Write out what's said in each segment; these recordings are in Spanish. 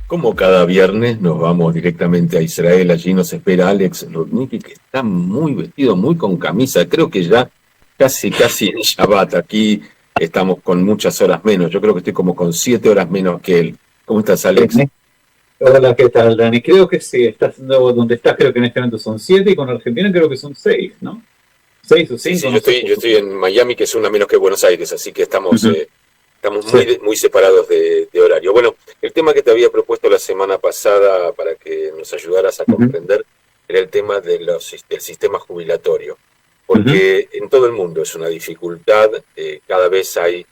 Como cada viernes nos vamos directamente a Israel, allí nos espera Alex Rudnicki, que está muy vestido, muy con camisa, creo que ya casi en Shabbat, aquí estamos con muchas horas menos, yo creo que estoy como con 7 horas menos que él. ¿Cómo estás, Alex? Bien. Hola, ¿qué tal, Dani? Creo que sí, estás donde estás, creo que en este momento son 7 y con Argentina creo que son 6, ¿no? 6 o Sí, 5, sí, no sé. yo estoy en Miami, que es una menos que Buenos Aires, así que Ujú. estamos Sí. muy separados de horario. Bueno, el tema que te había propuesto la semana pasada para que nos ayudaras a Ujú, comprender era el tema del sistema jubilatorio, ujú, porque en todo el mundo es una dificultad, cada vez hay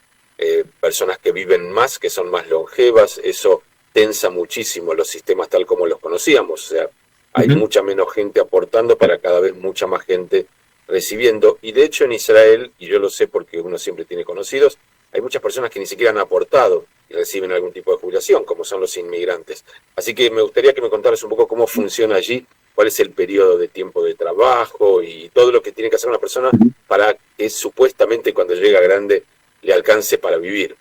personas que viven más, que son más longevas, eso tensa muchísimo los sistemas tal como los conocíamos, o sea, hay ujú. mucha menos gente aportando para cada vez mucha más gente recibiendo. Y de hecho en Israel, y yo lo sé porque uno siempre tiene conocidos, hay muchas personas que ni siquiera han aportado y reciben algún tipo de jubilación, como son los inmigrantes. Así que me gustaría que me contaras un poco cómo funciona allí, cuál es el periodo de tiempo de trabajo y todo lo que tiene que hacer una persona para que supuestamente cuando llega grande le alcance para vivir.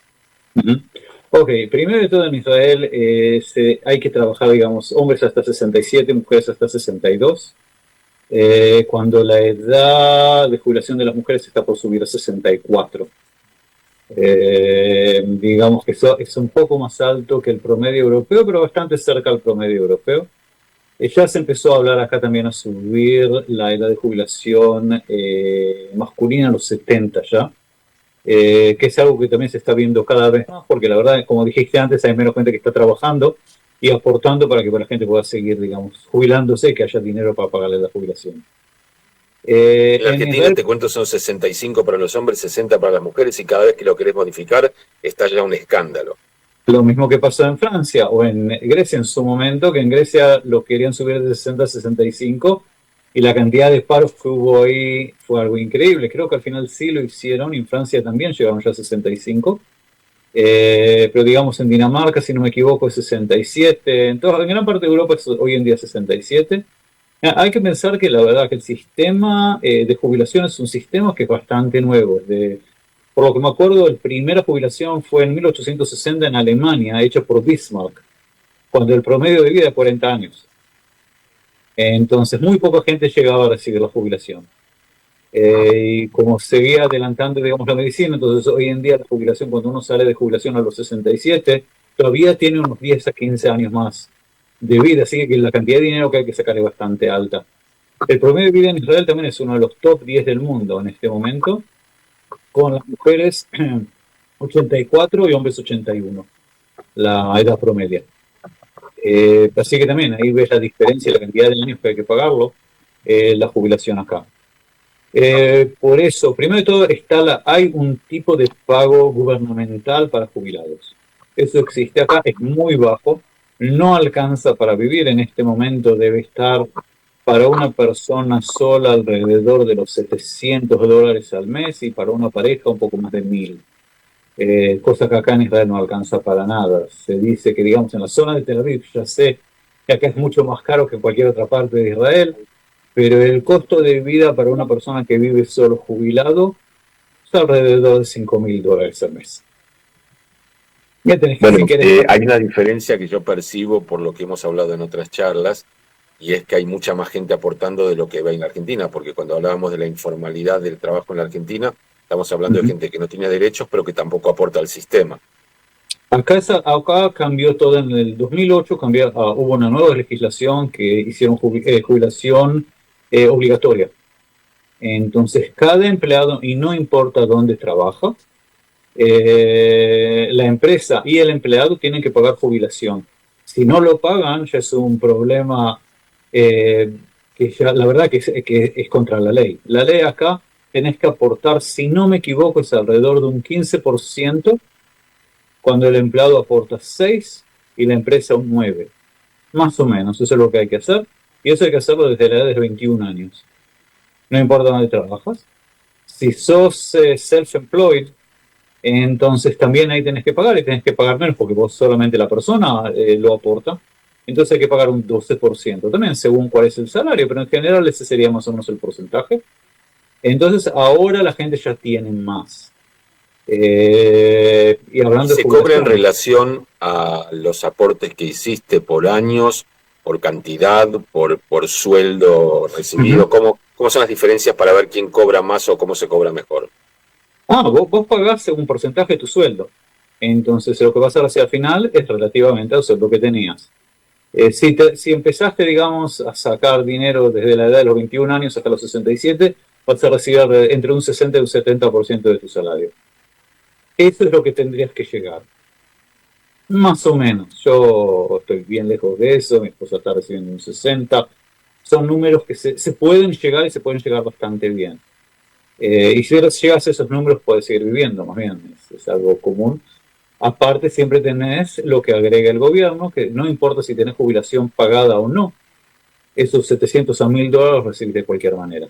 Ujú. Ok, primero de todo en Israel hay que trabajar, digamos, hombres hasta 67, mujeres hasta 62. Cuando la edad de jubilación de las mujeres está por subir a 64. Digamos que eso es un poco más alto que el promedio europeo, pero bastante cerca al promedio europeo. Ya se empezó a hablar acá también a subir la edad de jubilación masculina a los 70 ya, que es algo que también se está viendo cada vez más, porque la verdad, como dijiste antes, hay menos gente que está trabajando y aportando para que la gente pueda seguir, digamos, jubilándose y que haya dinero para pagarle la jubilación. En la En Argentina, Israel, te cuento, son 65 para los hombres, 60 para las mujeres, y cada vez que lo querés modificar, está ya un escándalo. lo mismo que pasó en Francia o en Grecia en su momento, que en Grecia lo querían subir de 60 a 65 y la cantidad de paros que hubo ahí fue algo increíble. Creo que al final sí lo hicieron y en Francia también llegaron ya a 65. Pero digamos en Dinamarca, si no me equivoco, es 67. Entonces, en gran parte de Europa es hoy en día 67. Hay que pensar que la verdad que el sistema de jubilación es un sistema que es bastante nuevo. Por lo que me acuerdo, la primera jubilación fue en 1860 en Alemania, hecha por Bismarck, cuando el promedio de vida era 40 años. Entonces, muy poca gente llegaba a recibir la jubilación. Y como seguía adelantando, digamos, la medicina, entonces hoy en día la jubilación, cuando uno sale de jubilación a los 67, todavía tiene unos 10 a 15 años más de vida, así que la cantidad de dinero que hay que sacar es bastante alta. El promedio de vida en Israel también es uno de los top 10 del mundo en este momento, con las mujeres 84 y hombres 81, la edad promedia. Así que también ahí ves la diferencia, la cantidad de años que hay que pagarlo, la jubilación acá. Por eso, primero de todo, hay un tipo de pago gubernamental para jubilados. Eso existe acá, es muy bajo, no alcanza para vivir en este momento, debe estar para una persona sola alrededor de los $700 al mes y para una pareja un poco más de 1.000. Cosa que acá en Israel no alcanza para nada. Se dice que, digamos, en la zona de Tel Aviv, ya sé que acá es mucho más caro que en cualquier otra parte de Israel, pero el costo de vida para una persona que vive solo jubilado es alrededor de $5.000 al mes. Ya tenés que, Bueno, si querés, hay una diferencia que yo percibo por lo que hemos hablado en otras charlas, y es que hay mucha más gente aportando de lo que va en la Argentina, porque cuando hablábamos de la informalidad del trabajo en la Argentina, estamos hablando de gente que no tiene derechos, pero que tampoco aporta al sistema. acá cambió todo en el 2008, hubo una nueva legislación que hicieron jubilación obligatoria. Entonces, cada empleado, y no importa dónde trabaja, la empresa y el empleado tienen que pagar jubilación. Si no lo pagan, ya es un problema que ya, la verdad que es contra la ley. La ley acá tenés que aportar, si no me equivoco, es alrededor de un 15% cuando el empleado aporta 6 y la empresa un 9. Más o menos, eso es lo que hay que hacer. Y eso hay que hacerlo desde la edad de 21 años. No importa dónde trabajas. Si sos self-employed, entonces también ahí tenés que pagar y tenés que pagar menos porque vos solamente la persona lo aporta. Entonces hay que pagar un 12%, también según cuál es el salario, pero en general ese sería más o menos el porcentaje. Entonces ahora la gente ya tiene más. Y hablando ¿Se cobra en relación a los aportes que hiciste por años, por cantidad, por sueldo recibido? ¿Cómo son las diferencias para ver quién cobra más o cómo se cobra mejor? Vos pagás un porcentaje de tu sueldo. Entonces lo que vas a hacer al final es relativamente al sueldo que tenías. Si empezaste, digamos, a sacar dinero desde la edad de los 21 años hasta los 67, vas a recibir entre un 60 y un 70% de tu salario. Eso es lo que tendrías que llegar. Más o menos. Yo estoy bien lejos de eso, mi esposa está recibiendo un 60. Son números que se pueden llegar y se pueden llegar bastante bien. Y si llegas a esos números puedes seguir viviendo, más bien, es algo común. Aparte siempre tenés lo que agrega el gobierno, que no importa si tenés jubilación pagada o no, esos 700 a $1.000 recibís de cualquier manera.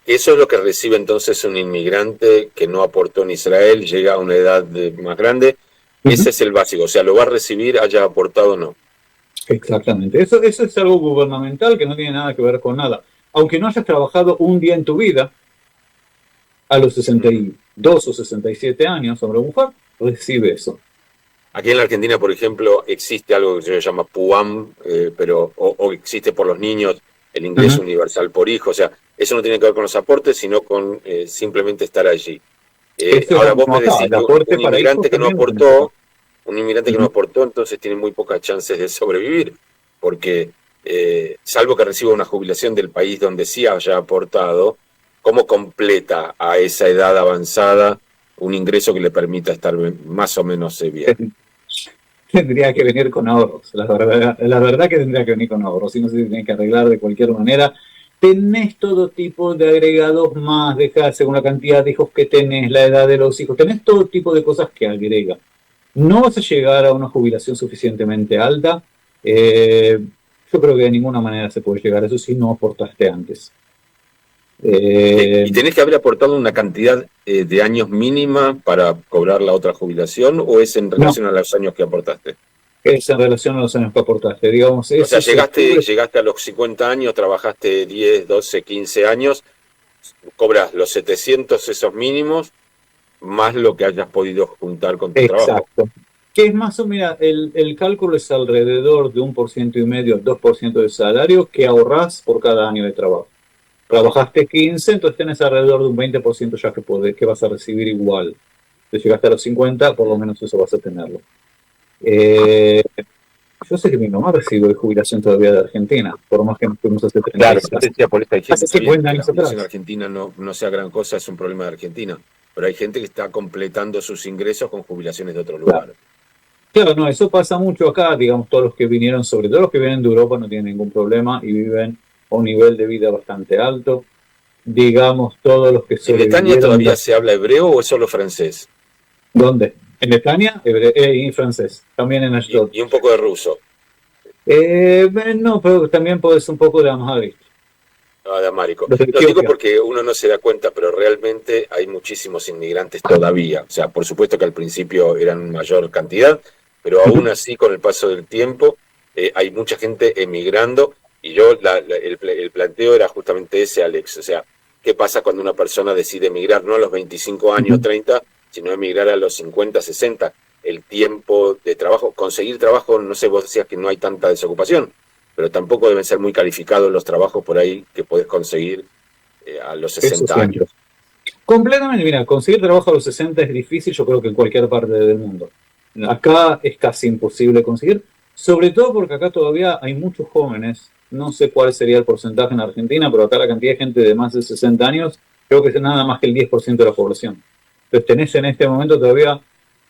Eso es lo que recibe entonces un inmigrante que no aportó en Israel, llega a una edad más grande. Ese es el básico, o sea, lo va a recibir haya aportado o no. Exactamente, eso es algo gubernamental que no tiene nada que ver con nada. Aunque no hayas trabajado un día en tu vida, a los 62 o 67 años, hombre o mujer, recibe eso. Aquí en la Argentina, por ejemplo, existe algo que se llama PUAM, o existe por los niños el ingreso universal por hijo. O sea, eso no tiene que ver con los aportes, sino con simplemente estar allí. Ahora vos me decís que un inmigrante que no aportó, entonces tiene muy pocas chances de sobrevivir, porque salvo que reciba una jubilación del país donde sí haya aportado, ¿cómo completa a esa edad avanzada un ingreso que le permita estar más o menos bien? Tendría que venir con ahorros, la verdad que tendría que venir con ahorros, si no se tiene que arreglar de cualquier manera. Tenés todo tipo de agregados más, según la cantidad de hijos que tenés, la edad de los hijos, tenés todo tipo de cosas que agrega. No vas a llegar a una jubilación suficientemente alta, yo creo que de ninguna manera se puede llegar a eso si no aportaste antes. ¿Y tenés que haber aportado una cantidad de años mínima para cobrar la otra jubilación o es en relación a los años que aportaste? Es en relación a los años que aportaste, digamos. O sea, llegaste a los 50 años, trabajaste 10, 12, 15 años, cobras los 700 esos mínimos, más lo que hayas podido juntar con tu trabajo. Exacto. Que es más o menos, el cálculo es alrededor de 1,5%, 2% del salario que ahorrás por cada año de trabajo. Trabajaste 15, entonces tenés alrededor de un 20% ya que vas a recibir igual. Si llegaste a los 50, por lo menos eso vas a tenerlo. Yo sé que mi mamá recibe de jubilación todavía de Argentina, por más que nos fuimos hace 30 años. Claro, decía por esta gente, hace 50 años la atrás. En Argentina no sea gran cosa, es un problema de Argentina. Pero hay gente que está completando sus ingresos con jubilaciones de otro lugar. Claro, no, eso pasa mucho acá, digamos, todos los que vinieron, sobre todo los que vienen de Europa, no tienen ningún problema y viven a un nivel de vida bastante alto. Digamos, todos los que ¿En Netanya todavía se habla hebreo o es solo francés? ¿Dónde? En Netanya y francés, también en Ashdod. Y un poco de ruso. No, pero también puedes un poco de Amharic. De Amárico. Lo digo porque uno no se da cuenta, pero realmente hay muchísimos inmigrantes todavía. O sea, por supuesto que al principio eran mayor cantidad, pero aún así con el paso del tiempo hay mucha gente emigrando y yo el planteo era justamente ese, Alex. O sea, ¿qué pasa cuando una persona decide emigrar no a los 25 años, 30, sino emigrar a los 50, 60? El tiempo de trabajo, conseguir trabajo, no sé, vos decías que no hay tanta desocupación, pero tampoco deben ser muy calificados los trabajos por ahí que podés conseguir a los 60 años. Completamente, mira, conseguir trabajo a los 60 es difícil, yo creo que en cualquier parte del mundo. Acá es casi imposible conseguir, sobre todo porque acá todavía hay muchos jóvenes, no sé cuál sería el porcentaje en Argentina, pero acá la cantidad de gente de más de 60 años, creo que es nada más que el 10% de la población. Entonces tenés en este momento todavía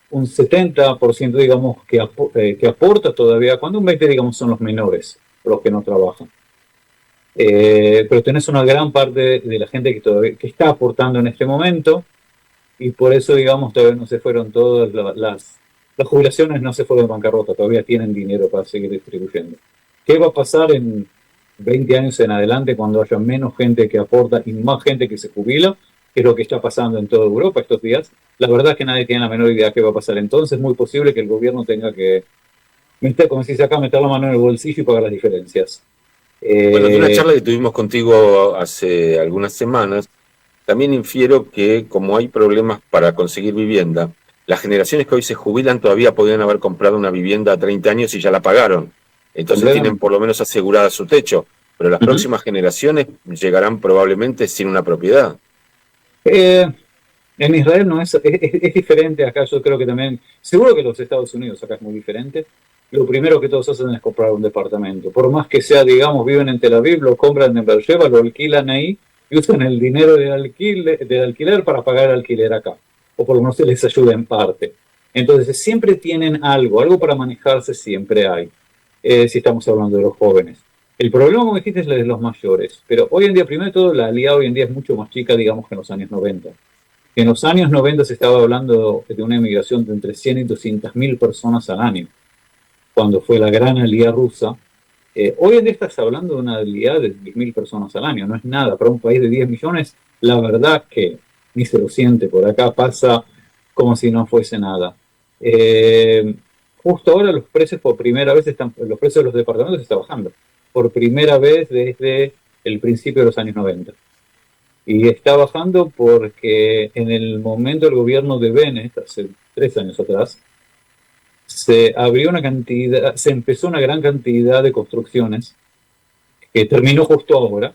un 70%, digamos, que aporta todavía, cuando un 20%, digamos, son los menores, los que no trabajan. Pero tenés una gran parte de la gente que está aportando en este momento, y por eso, digamos, todavía no se fueron todas las jubilaciones, no se fueron en bancarrota, todavía tienen dinero para seguir distribuyendo. ¿Qué va a pasar en 20 años en adelante cuando haya menos gente que aporta y más gente que se jubila? Que es lo que está pasando en toda Europa estos días. La verdad es que nadie tiene la menor idea de qué va a pasar. Entonces es muy posible que el gobierno tenga que, como se dice acá, meter la mano en el bolsillo y pagar las diferencias. Bueno, de una charla que tuvimos contigo hace algunas semanas, también infiero que como hay problemas para conseguir vivienda, las generaciones que hoy se jubilan todavía podrían haber comprado una vivienda a 30 años y ya la pagaron. Entonces tienen por lo menos asegurada su techo, pero las próximas generaciones llegarán probablemente sin una propiedad. En Israel no es diferente. Acá yo creo que también, seguro que los Estados Unidos acá es muy diferente. Lo primero que todos hacen es comprar un departamento. Por más que sea, digamos, viven en Tel Aviv, lo compran en Beersheba, lo alquilan ahí y usan el dinero del alquiler para pagar el alquiler acá. O por lo menos se les ayuda en parte. Entonces siempre tienen algo para manejarse siempre hay, si estamos hablando de los jóvenes. El problema, como dijiste, es el de los mayores. Pero hoy en día, primero de todo, la Aliyá hoy en día es mucho más chica, digamos, que en los años 90. En los años 90 se estaba hablando de una emigración de entre 100 y 200 mil personas al año, cuando fue la gran Aliyá rusa. Hoy en día estás hablando de una Aliyá de 10.000 personas al año, no es nada. Para un país de 10 millones, la verdad que ni se lo siente. Por acá pasa como si no fuese nada. Justo ahora los precios por primera vez los precios de los departamentos están bajando, por primera vez desde el principio de los años 90. Y está bajando porque en el momento del gobierno de Bennett, hace 3 años atrás, se empezó una gran cantidad de construcciones que terminó justo ahora.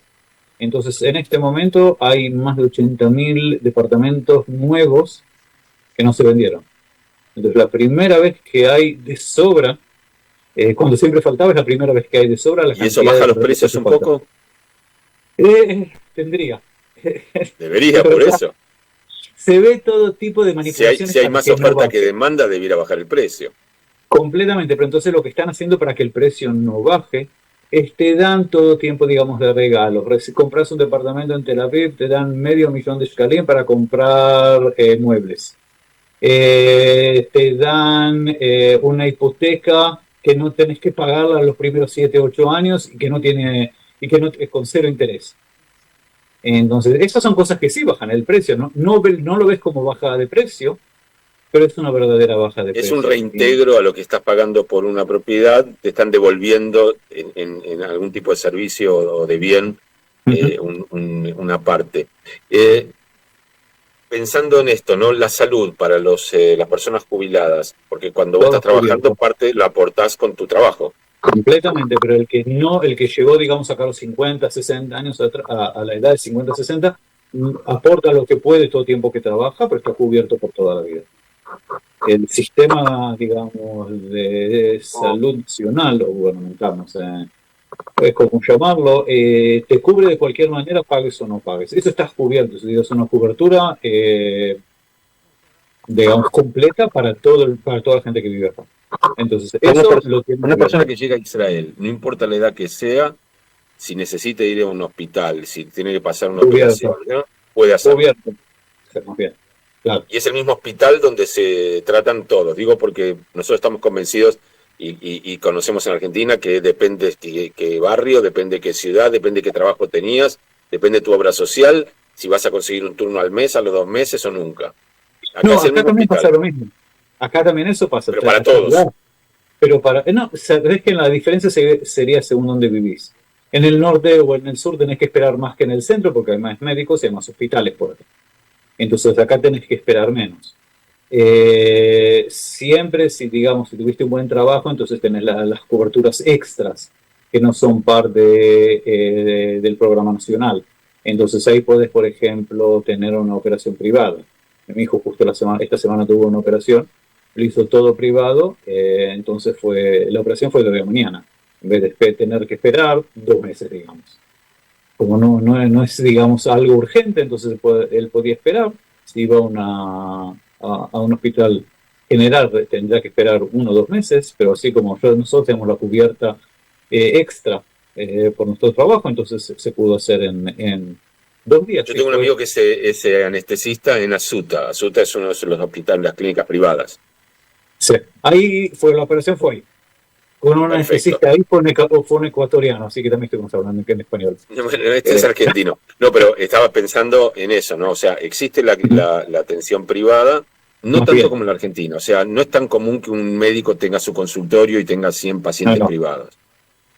Entonces, en este momento hay más de 80.000 departamentos nuevos que no se vendieron. Entonces, la primera vez que hay de sobra, cuando siempre faltaba, es la primera vez que hay de sobra. ¿Y eso baja los precios un poco? Tendría. Debería, por eso. Se ve todo tipo de manipulaciones. Si hay más oferta que demanda, debiera bajar el precio. Completamente, pero entonces lo que están haciendo para que el precio no baje es te dan todo tiempo, digamos, de regalos. Si compras un departamento en Tel Aviv, te dan $500,000 shekelim para comprar muebles. Te dan una hipoteca que no tenés que pagarla los primeros 7, 8 años y que no con 0 interés. Entonces, esas son cosas que sí bajan el precio, ¿no? No lo ves como bajada de precio, pero es una verdadera baja de precio. Es un reintegro a lo que estás pagando por una propiedad, te están devolviendo en algún tipo de servicio o de bien una parte. Pensando en esto, ¿no? La salud para las personas jubiladas, porque cuando vos estás trabajando, parte la aportás con tu trabajo. Completamente, pero el que llegó, digamos, acá a los 50, 60 años, a la edad de 50, 60, aporta lo que puede todo el tiempo que trabaja, pero está cubierto por toda la vida. El sistema, digamos, de salud nacional o gubernamental, no sé, es como llamarlo, te cubre de cualquier manera, pagues o no pagues. Eso está cubierto, es una cobertura, digamos, completa para toda la gente que vive acá. Entonces, una persona que llega a Israel, no importa la edad que sea, si necesita ir a un hospital, si tiene que pasar una operación, ¿no? Puede hacerlo. Bien. Claro. Y es el mismo hospital donde se tratan todos. Digo porque nosotros estamos convencidos y conocemos en Argentina que depende qué barrio, depende qué ciudad, depende qué trabajo tenías, depende tu obra social, si vas a conseguir un turno al mes, a los 2 meses o nunca. Acá también pasa lo mismo. Acá también eso pasa. Pero para todos. Pero sabés que la diferencia sería según dónde vivís. En el norte o en el sur tenés que esperar más que en el centro porque hay más médicos y hay más hospitales por acá. Entonces acá tenés que esperar menos. Siempre, si tuviste un buen trabajo, entonces tenés las coberturas extras que no son parte del programa nacional. Entonces ahí podés, por ejemplo, tener una operación privada. Mi hijo justo esta semana tuvo una operación, lo hizo todo privado, entonces la operación fue de hoy a mañana, en vez de tener que esperar 2 meses, digamos. Como no es, digamos, algo urgente, entonces él podía esperar. Si iba a un hospital general, tendría que esperar 1 o 2 meses, pero así como nosotros tenemos la cubierta extra por nuestro trabajo, entonces se pudo hacer en 2 días. Yo tengo un amigo que es anestesista en Asuta. Asuta es uno de los hospitales, las clínicas privadas. Sí, ahí la operación fue ahí. Con un anestesista ahí fue un ecuatoriano, así que también estuvimos hablando en español. Bueno, es argentino. No, pero estaba pensando en eso, ¿no? O sea, existe la atención privada, no tanto como en la Argentina. O sea, no es tan común que un médico tenga su consultorio y tenga 100 pacientes privados.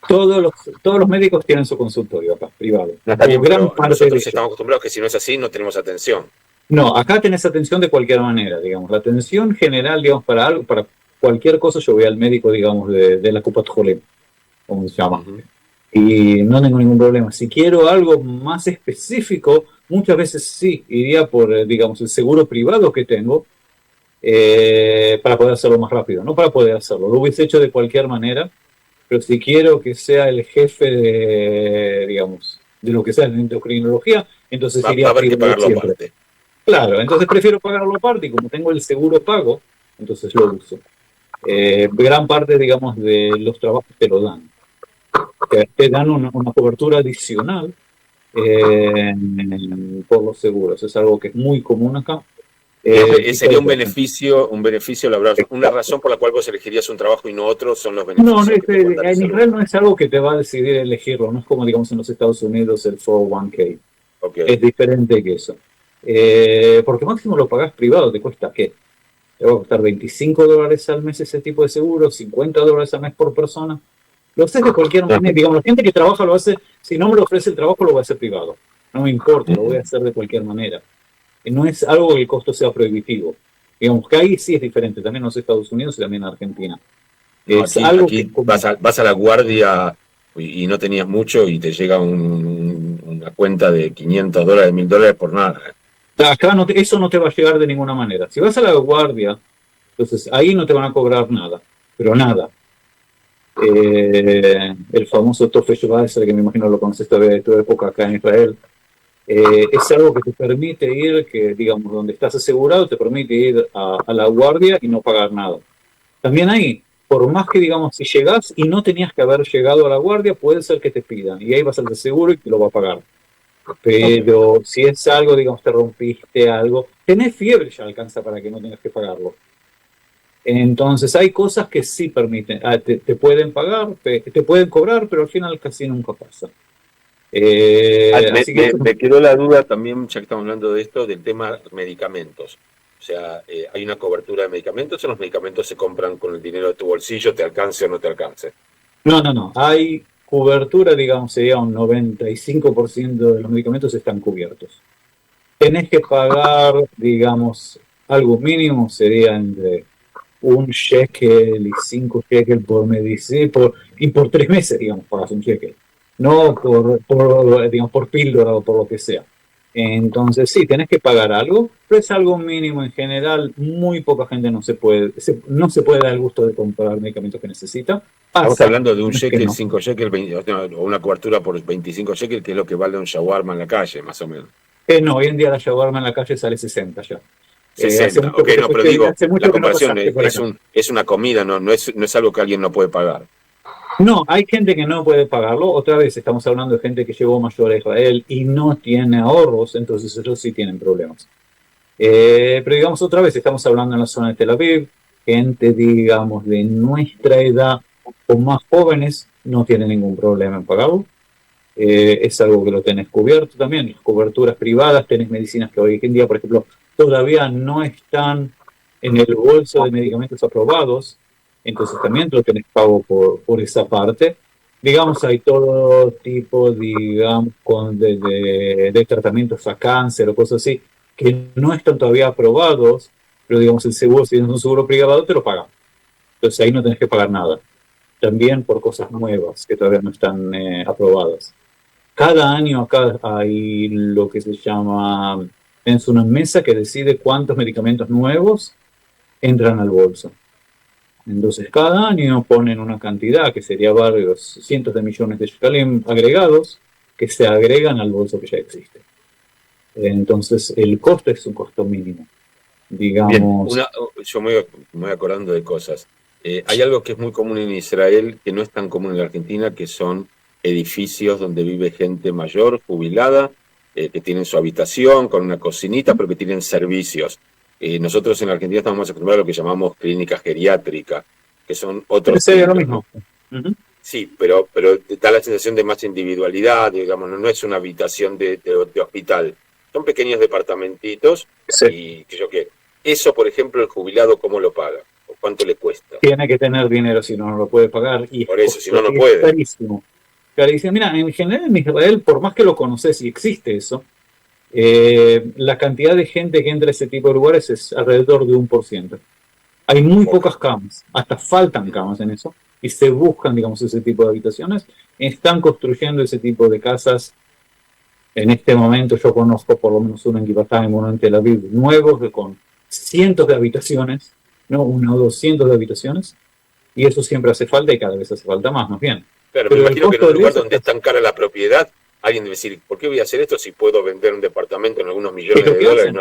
Todos los médicos tienen su consultorio acá, privado. No está bien, Gran pero parte de nosotros ellos. estamos acostumbrados que si no es así no tenemos atención. No, acá tenés atención de cualquier manera, digamos. La atención general, digamos, para algo, para cualquier cosa, yo voy al médico, digamos, de la Coupat Jolem, como se llama. Ujú. Y no tengo ningún problema. Si quiero algo más específico, muchas veces sí, iría por, digamos, el seguro privado que tengo, para poder hacerlo más rápido, no para poder hacerlo. Lo hubiese hecho de cualquier manera, pero si quiero que sea el jefe de, digamos, de lo que sea en endocrinología, entonces Va a iría haber que privado pagarlo siempre. aparte. Claro, entonces prefiero pagarlo aparte y como tengo el seguro pago, entonces lo uso. Gran parte, digamos, de los trabajos te lo dan. Te dan una cobertura adicional, eh, por los seguros. Es algo que es muy común acá. Y Sería todo, por ejemplo. un beneficio laboral. Una Exacto. razón por la cual vos elegirías un trabajo y no otro son los No, no beneficios que te pueden dar el en seguro. Israel no es algo que te va a decidir elegirlo, no es como digamos en los Estados Unidos el 401k, Ok. es diferente que eso. Porque máximo lo pagás privado, ¿te cuesta qué? Te va a costar $25 al mes ese tipo de seguro, $50 al mes por persona. Lo haces de cualquier manera, digamos, la gente que trabaja lo hace, si no me lo ofrece el trabajo lo va a hacer privado, no me importa, lo voy a hacer de cualquier manera. No es algo que el costo sea prohibitivo. Digamos que ahí sí es diferente, también en los Estados Unidos y también en Argentina. No, Es algo que es aquí común. vas a la guardia y no tenías mucho y te llega una cuenta de $500, $1000 por nada. Acá no eso no te va a llegar de ninguna manera. Si vas a la guardia, entonces ahí no te van a cobrar nada, pero nada. El famoso Tofe Shuvaiser, que me imagino lo conoces todavía de tu época acá en Israel, es algo que te permite ir, que digamos, donde estás asegurado, te permite ir a la guardia y no pagar nada. También ahí, por más que digamos, si llegás y no tenías que haber llegado a la guardia, puede ser que te pidan, y ahí vas al de seguro y te lo va a pagar. Okay. Pero si es algo, digamos, te rompiste algo, tenés fiebre ya alcanza para que no tengas que pagarlo. Entonces hay cosas que sí permiten, te pueden pagar, te pueden cobrar, pero al final casi nunca pasa. Así que eso, Me quedó la duda también, ya que estamos hablando de esto, del tema medicamentos. O sea, ¿hay una cobertura de medicamentos o los medicamentos se compran con el dinero de tu bolsillo, te alcance o no te alcance? no. Hay cobertura, digamos, sería un 95% de los medicamentos están cubiertos. Tenés que pagar, digamos, algo mínimo, sería entre un shekel y 5 shekels por medicina, y por 3 meses, digamos, pagas un shekel. No digamos, por píldora o por lo que sea. Entonces, sí, tenés que pagar algo, pero es algo mínimo en general. Muy poca gente no se puede dar el gusto de comprar medicamentos que necesita. Estamos Pasa, hablando de un no es que shekel, no. 5 shekels, o una cobertura por 25 shekels, que es lo que vale un shawarma en la calle, más o menos. No, hoy en día la shawarma en la calle sale 60 ya. Hace 60, mucho ok, que te no, pero fuiste, digo, hace la mucho que no comparación pasaste por acá. es una comida, no es algo que alguien no puede pagar. No, hay gente que no puede pagarlo. Otra vez estamos hablando de gente que llevó mayor a Israel y no tiene ahorros, entonces ellos sí tienen problemas. Pero digamos otra vez, estamos hablando en la zona de Tel Aviv, gente, digamos, de nuestra edad o más jóvenes no tienen ningún problema en pagarlo. Es algo que lo tenés cubierto también. Las coberturas privadas, tenés medicinas que hoy en día, por ejemplo, todavía no están en el bolso de medicamentos aprobados, entonces también lo tenés pago por esa parte. Digamos, hay todo tipo, digamos, de tratamientos a cáncer o cosas así, que no están todavía aprobados, pero digamos, el seguro, si tienes un seguro privado, te lo paga. Entonces ahí no tenés que pagar nada. También por cosas nuevas que todavía no están aprobadas. Cada año acá hay lo que se llama, es una mesa que decide cuántos medicamentos nuevos entran al bolso. Entonces cada año ponen una cantidad que sería varios cientos de millones de shekalim agregados que se agregan al bolso que ya existe. Entonces el costo es un costo mínimo. Bien, Digamos, yo me voy acordando de cosas. Hay algo que es muy común en Israel, que no es tan común en la Argentina, que son edificios donde vive gente mayor, jubilada, que tienen su habitación con una cocinita, pero que tienen servicios. Nosotros en la Argentina estamos más acostumbrados a lo que llamamos clínica geriátrica, que son otros sería lo timbres, ¿no? mismo. Uh-huh. Sí, pero te da la sensación de más individualidad, digamos, no es una habitación de hospital. Son pequeños departamentitos Sí. y que yo qué. Eso, por ejemplo, el jubilado, ¿cómo lo paga? ¿Cuánto le cuesta? Tiene que tener dinero, si no, no lo puede pagar. Y Por eso, si no, no es puede. carísimo. Carísimo. Mira, en general en Israel, por más que lo conoces y existe eso, la cantidad de gente que entra a ese tipo de lugares es alrededor de 1%. Hay muy pocas camas, hasta faltan camas en eso, y se buscan, digamos, ese tipo de habitaciones. Están construyendo ese tipo de casas. En este momento yo conozco por lo menos uno en Givatayim, uno en Tel Aviv, nuevos, con cientos de habitaciones, no una o 200 de habitaciones, y eso siempre hace falta y cada vez hace falta más bien. Pero me imagino que en un lugar donde es tan cara la propiedad, alguien debe decir, ¿por qué voy a hacer esto si puedo vender un departamento en algunos millones de dólares?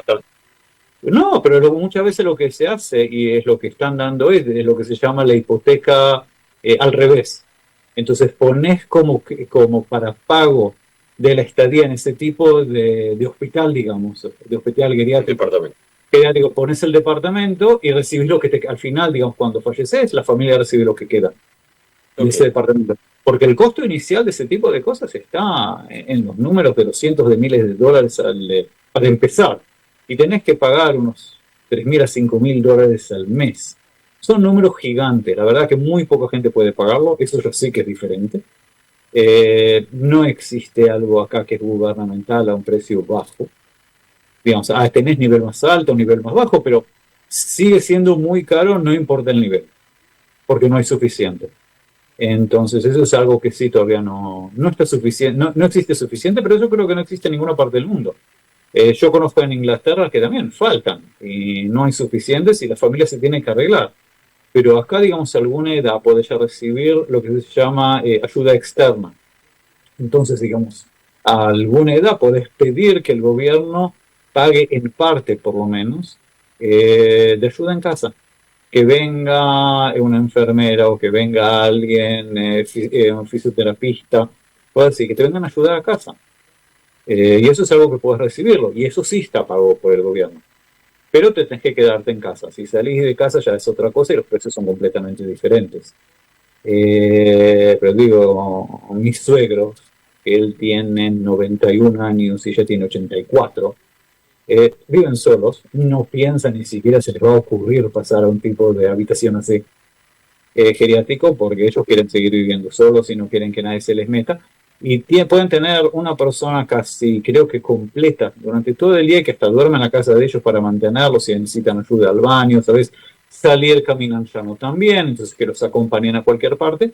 No, pero muchas veces lo que se hace, y es lo que están dando, es lo que se llama la hipoteca al revés. Entonces pones como para pago de la estadía en ese tipo de hospital, digamos, de hospital geriátrico, pones el departamento y recibís lo que al final, digamos, cuando falleces, la familia recibe lo que queda de ese departamento. Porque el costo inicial de ese tipo de cosas está en los números de los cientos de miles de dólares para empezar. Y tenés que pagar unos $3,000 a $5,000 al mes. Son números gigantes. La verdad que muy poca gente puede pagarlo. Eso yo sé que es diferente. No existe algo acá que es gubernamental a un precio bajo. Digamos, tenés nivel más alto, nivel más bajo, pero sigue siendo muy caro, no importa el nivel, porque no hay suficiente. Entonces eso es algo que sí todavía no está suficiente, no existe suficiente, pero yo creo que no existe en ninguna parte del mundo. Yo conozco en Inglaterra que también faltan y no hay suficientes y la familia se tiene que arreglar. Pero acá, digamos, a alguna edad podés ya recibir lo que se llama ayuda externa. Entonces, digamos, a alguna edad podés pedir que el gobierno pague en parte, por lo menos, de ayuda en casa. Que venga una enfermera o que venga alguien, un fisioterapista, puede decir, que te vengan a ayudar a casa. Y eso es algo que puedes recibirlo, y eso sí está pago por el gobierno. Pero te tenés que quedarte en casa. Si salís de casa ya es otra cosa y los precios son completamente diferentes. Pero digo, mi suegro, que él tiene 91 años y ya tiene 84, viven solos, no piensan ni siquiera se les va a ocurrir pasar a un tipo de habitación así geriátrico, porque ellos quieren seguir viviendo solos y no quieren que nadie se les meta. Y pueden tener una persona casi, creo que completa, durante todo el día, que hasta duerme en la casa de ellos para mantenerlos, si necesitan ayuda al baño, ¿sabes? Salir caminando también, entonces que los acompañen a cualquier parte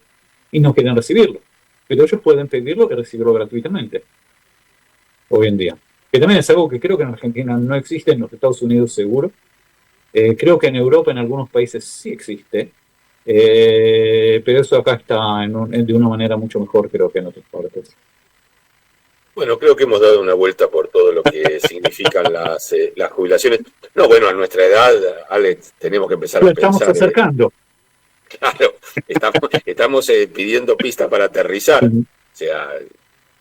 y no quieren recibirlo. Pero ellos pueden pedirlo y recibirlo gratuitamente, hoy en día. Que también es algo que creo que en Argentina no existe, en los Estados Unidos seguro. Creo que en Europa, en algunos países sí existe. Pero eso acá está de una manera mucho mejor, creo, que en otras partes. Bueno, creo que hemos dado una vuelta por todo lo que significan las jubilaciones. No, bueno, a nuestra edad, Alex, tenemos que empezar a pensar. Estamos acercando. Claro, estamos pidiendo pistas para aterrizar. O sea,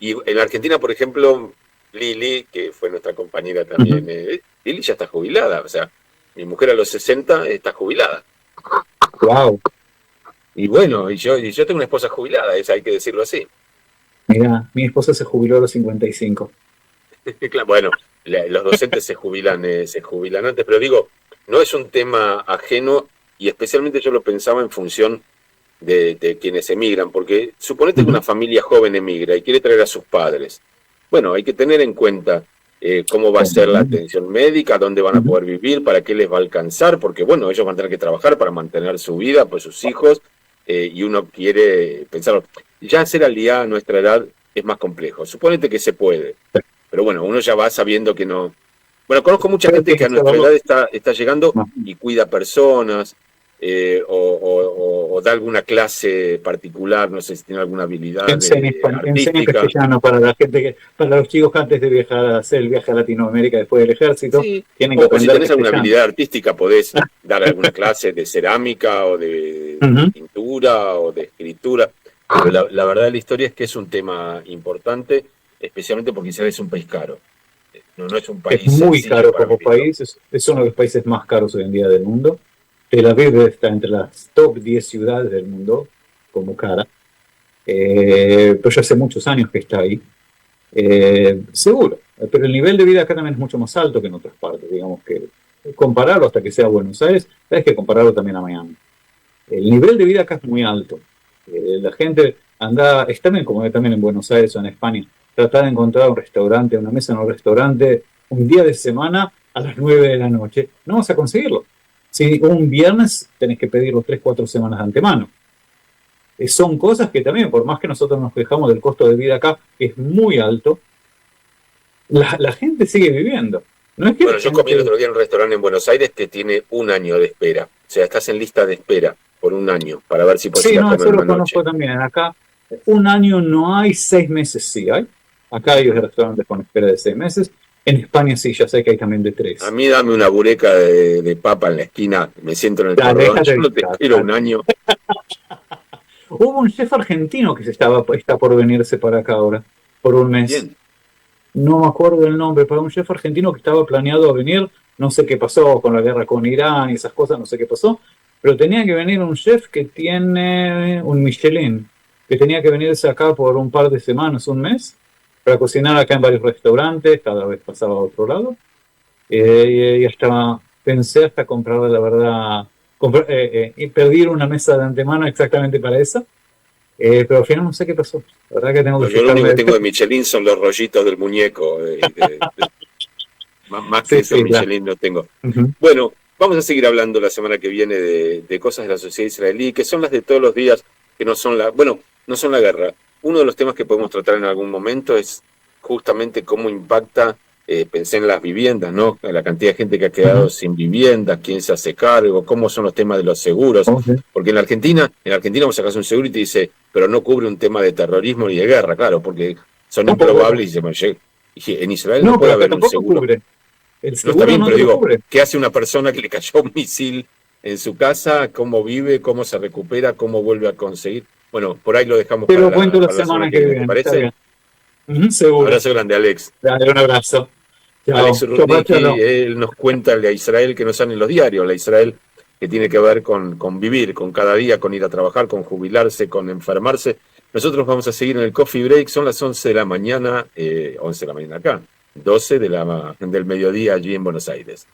y en Argentina, por ejemplo, Lili, que fue nuestra compañera también, Lili ya está jubilada. O sea, mi mujer a los 60 está jubilada. Wow. Y bueno, y yo tengo una esposa jubilada, hay que decirlo así. Mira, mi esposa se jubiló a los 55. Bueno, los docentes se jubilan antes, pero digo, no es un tema ajeno, y especialmente yo lo pensaba en función de quienes emigran, porque suponete que una familia joven emigra y quiere traer a sus padres. Bueno, hay que tener en cuenta cómo va a ser la atención médica, dónde van a poder vivir, para qué les va a alcanzar, porque bueno, ellos van a tener que trabajar para mantener su vida, pues sus hijos, y uno quiere pensar, ya hacer al día a nuestra edad es más complejo. Suponete que se puede, pero bueno, uno ya va sabiendo que no. Bueno, conozco mucha gente que a nuestra edad está llegando y cuida personas, o da alguna clase particular, no sé si tiene alguna habilidad enseña castellano para la gente, para los chicos que antes de viajar a hacer el viaje a Latinoamérica después del ejército, sí. tienen que aprender. Si tenés alguna habilidad artística, podés dar alguna clase de cerámica o de pintura o de escritura. Pero la verdad de la historia es que es un tema importante, especialmente porque Israel es un país caro. No es un país. Es muy caro como país, es uno de los países más caros hoy en día del mundo. Tel Aviv está entre las top 10 ciudades del mundo como cara, pero ya hace muchos años que está ahí, seguro, pero el nivel de vida acá también es mucho más alto que en otras partes, digamos que compararlo hasta que sea Buenos Aires, tenés que compararlo también a Miami. El nivel de vida acá es muy alto. La gente anda, es también como también en Buenos Aires o en España, tratar de encontrar un restaurante, una mesa en un restaurante, un día de semana a las 9 de la noche. No vas a conseguirlo. Si un viernes tenés que pedirlo 3, 4 semanas de antemano. Son cosas que también, por más que nosotros nos quejamos del costo de vida acá, que es muy alto, la gente sigue viviendo. No es que bueno, yo comí el otro día en un restaurante en Buenos Aires que tiene 1 año de espera. O sea, estás en lista de espera por 1 año para ver si puedes ir a comer eso lo una conozco noche. también. Acá 1 año no hay, 6 meses sí hay. Acá hay restaurantes con espera de 6 meses. En España sí, ya sé que hay también de 3. A mí dame una bureca de papa en la esquina, me siento en el cordón, yo no te quiero 1 año. Hubo un chef argentino que está por venirse para acá ahora, por 1 mes. Bien. No me acuerdo el nombre, pero un chef argentino que estaba planeado a venir, no sé qué pasó con la guerra con Irán y esas cosas, no sé qué pasó, pero tenía que venir un chef que tiene un Michelin, que tenía que venirse acá por un par de semanas, 1 mes, para cocinar acá en varios restaurantes, cada vez pasaba a otro lado, y hasta pensé hasta comprarle, la verdad, y pedir una mesa de antemano exactamente para eso. Pero al final no sé qué pasó. La verdad que tengo que Yo lo único que tengo de Michelin son los rollitos del muñeco. Más que eso, Michelin no tengo. Bueno, vamos a seguir hablando la semana que viene de cosas de la sociedad israelí, que son las de todos los días, que no son no son la guerra. Uno de los temas que podemos tratar en algún momento es justamente cómo impacta, pensé en las viviendas, ¿no? La cantidad de gente que ha quedado sin vivienda, quién se hace cargo, cómo son los temas de los seguros. Porque en Argentina vos sacás un seguro y te dice, pero no cubre un tema de terrorismo ni de guerra, claro, porque son improbables y en Israel no puede haber un seguro. Cubre. El seguro no está bien, no pero digo, cubre. ¿qué hace una persona que le cayó un misil en su casa? ¿Cómo vive? ¿Cómo se recupera? ¿Cómo vuelve a conseguir? Bueno, por ahí lo dejamos para la semana que viene. ¿Te parece? Seguro. Abrazo grande, Alex. Dale, un abrazo. Chao. Alex Rudnicki, él nos cuenta la Israel que no sale en los diarios, la Israel que tiene que ver con vivir, con cada día, con ir a trabajar, con jubilarse, con enfermarse. Nosotros vamos a seguir en el Coffee Break, son las 11 de la mañana, 11 de la mañana acá, 12 del mediodía allí en Buenos Aires.